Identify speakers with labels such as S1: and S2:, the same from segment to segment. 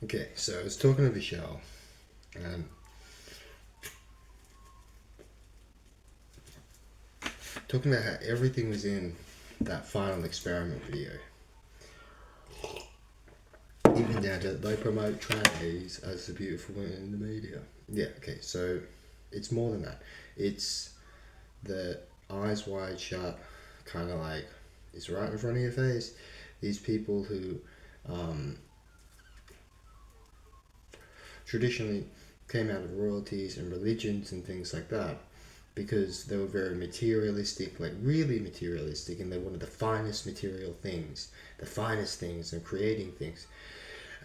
S1: Okay, so I was talking to Vishal, and talking about how everything was in that final experiment video. Even down to they promote trannies as the beautiful women in the media. Yeah, okay, so it's more than that. It's the eyes wide shut, kind of like it's right in front of your face. These people who um, traditionally came out of royalties and religions and things like that because they were very materialistic, like really materialistic, and they wanted the finest material things, the finest things, and creating things.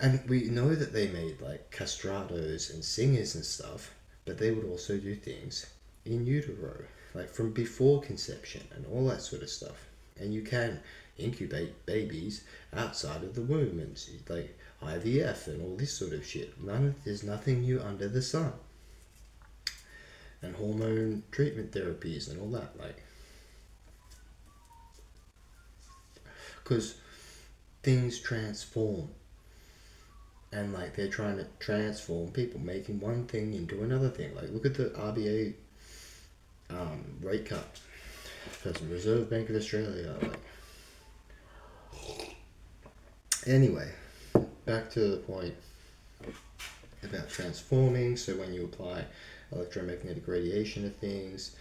S1: And we know that they made like castratos and singers and stuff, but they would also do things in utero, like from before conception and all that sort of stuff. And you can incubate babies outside of the womb and like IVF and all this sort of shit. There's nothing new under the sun. And hormone treatment therapies and all that, like, because things transform, and like they're trying to transform people, making one thing into another thing. Like, look at the RBA rate cut, Federal Reserve Bank of Australia. Like, anyway, back to the point about transforming. So when you apply electromagnetic radiation to things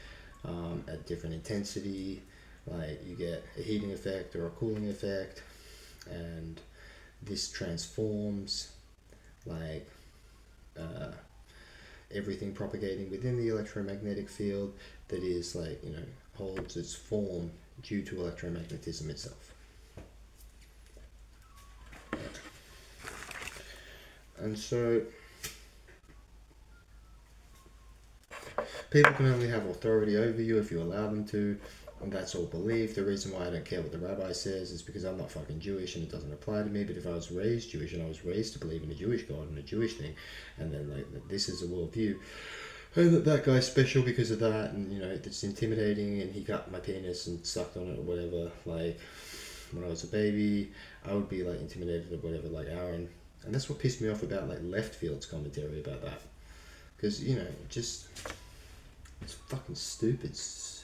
S1: at different intensity, like you get a heating effect or a cooling effect, and this transforms like uh, everything propagating within the electromagnetic field that is like, holds its form due to electromagnetism itself. And so people can only have authority over you if you allow them to, and that's all belief. The reason why I don't care what the rabbi says is because I'm not fucking Jewish and it doesn't apply to me. But if I was raised Jewish and I was raised to believe in a Jewish God and a Jewish thing, and then like this is a worldview, and that guy's special because of that, and it's intimidating, and he cut my penis and sucked on it or whatever. Like when I was a baby, I would be like intimidated or whatever, like Aaron, and that's what pissed me off about like left field's commentary about that, because just it's fucking stupidness.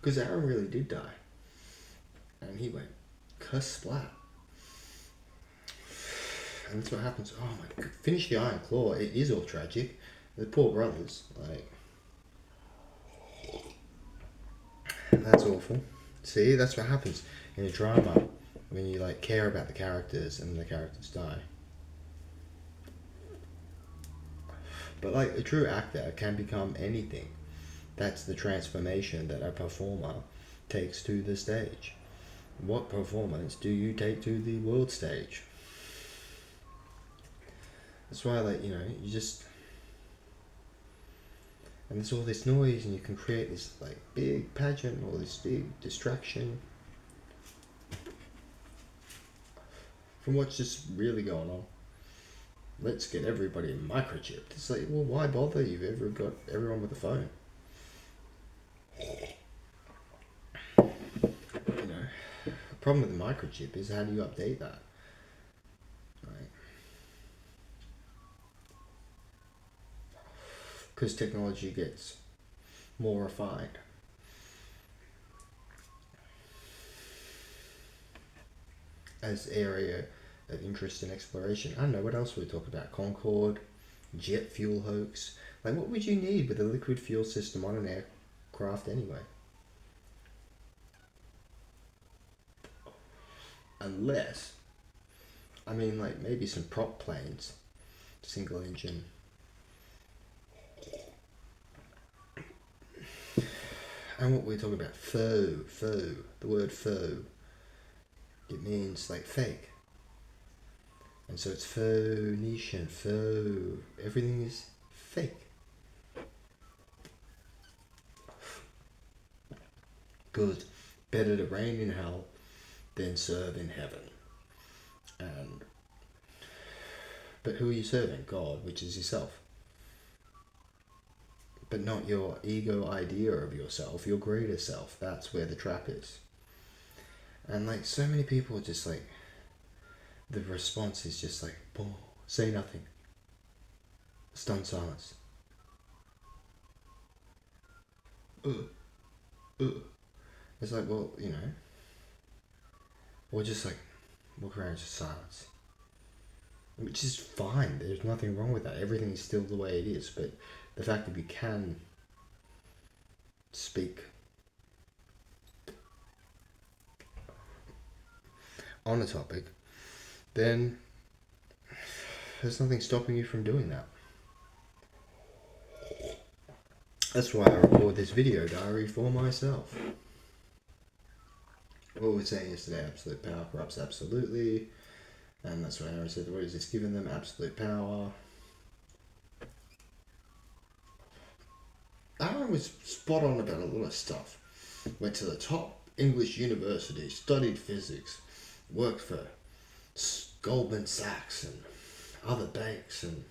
S1: Because Aaron really did die, and he went cuss splat, and that's what happens. Oh my god! Finish the Iron Claw. It is all tragic. The poor brothers, like, that's awful. See, that's what happens in a drama when you like care about the characters and the characters die. But like a true actor can become anything. That's the transformation that a performer takes to the stage. What performance do you take to the world stage? That's why, like, you just. And there's all this noise, and you can create this, like, big pageant or this big distraction from what's just really going on. Let's get everybody microchipped. It's like, well, why bother? You've ever got everyone with a phone. The problem with the microchip is how do you update that? Right? Because technology gets more refined. As area of interest and exploration. I don't know what else we talk about. Concorde, jet fuel hoax. Like, what would you need with a liquid fuel system on an aircraft anyway? Unless, I mean, like maybe some prop planes, single engine. And what we're talking about, faux. The word faux, it means like fake. And so it's Phoenician, faux. Everything is fake. Good. Better to reign in hell than serve in heaven. And but who are you serving? God, which is yourself. But not your ego idea of yourself, your greater self. That's where the trap is. And like so many people are just like, the response is just like, oh, say nothing. Stunned silence. It's like, well, or just like walk around in just silence. Which is fine. There's nothing wrong with that. Everything is still the way it is. But the fact that we can speak on a topic, then there's nothing stopping you from doing that. That's why I record this video diary for myself. What we were saying yesterday, absolute power corrupts absolutely. And that's what Aaron said, what is this giving them? Absolute power. Aaron was spot on about a lot of stuff. Went to the top English university, studied physics, worked for Goldman Sachs and other banks, and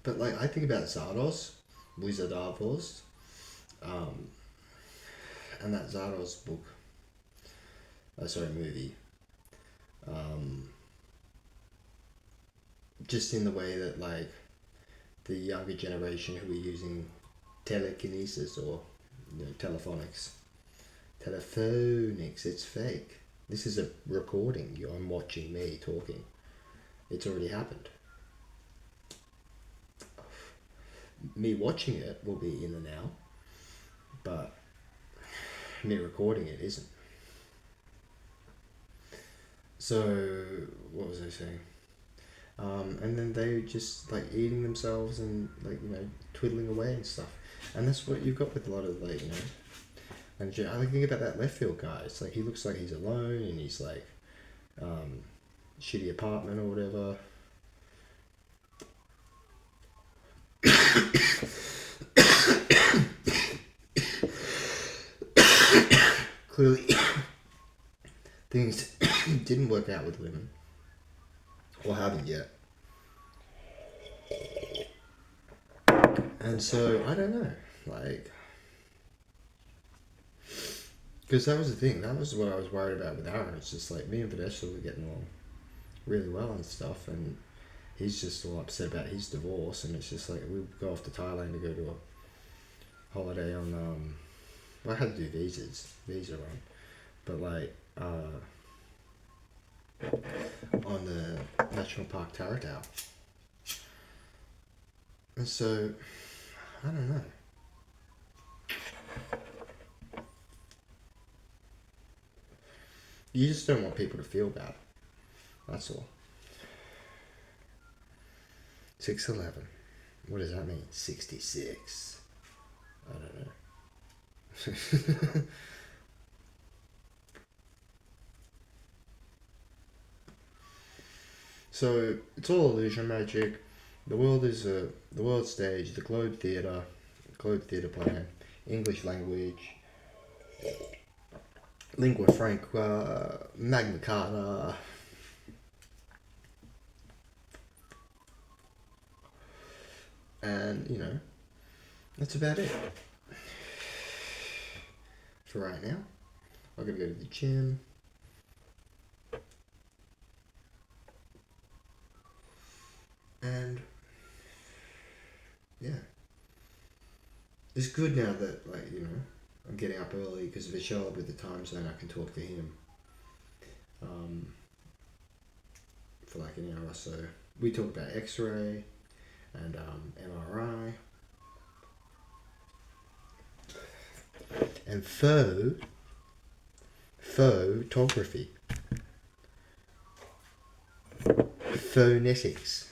S1: But like I think about Zardos, Wizardavos, and that Zardos book. Movie. Just in the way that like the younger generation who are using telekinesis or telephonics. Telephonics, it's fake. This is a recording. I'm watching me talking. It's already happened. Me watching it will be in the now, but me recording it isn't. So, what was I saying? And then they just like eating themselves and like twiddling away and stuff, and that's what you've got with a lot of like And I think about that left field guy. It's like he looks like he's alone and he's like shitty apartment or whatever. Clearly, things didn't work out with women, or haven't yet. And so I don't know, like, because that was the thing. That was what I was worried about with Aaron. It's just like me and Vanessa were getting along really well and stuff, and he's just all upset about his divorce, and it's just like we go off to Thailand to go to a holiday on I had to do visa run, but like on the National Park Taratau. And so I don't know. You just don't want people to feel bad. That's all. 6'11". What does that mean? 66. I don't know. So it's all illusion magic. The world is the world stage, the Globe Theatre plan, English language, lingua franca, Magna Carta. And that's about it for right now. I'm gonna go to the gym. And yeah, it's good now that I'm getting up early because Vishal with the time zone, I can talk to him for like an hour or so. We talk about X-ray and MRI and photography, phonetics.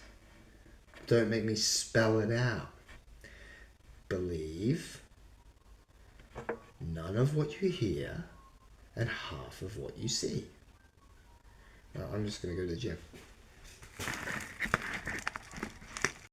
S1: Don't make me spell it out. Believe none of what you hear and half of what you see. Now, I'm just going to go to the gym.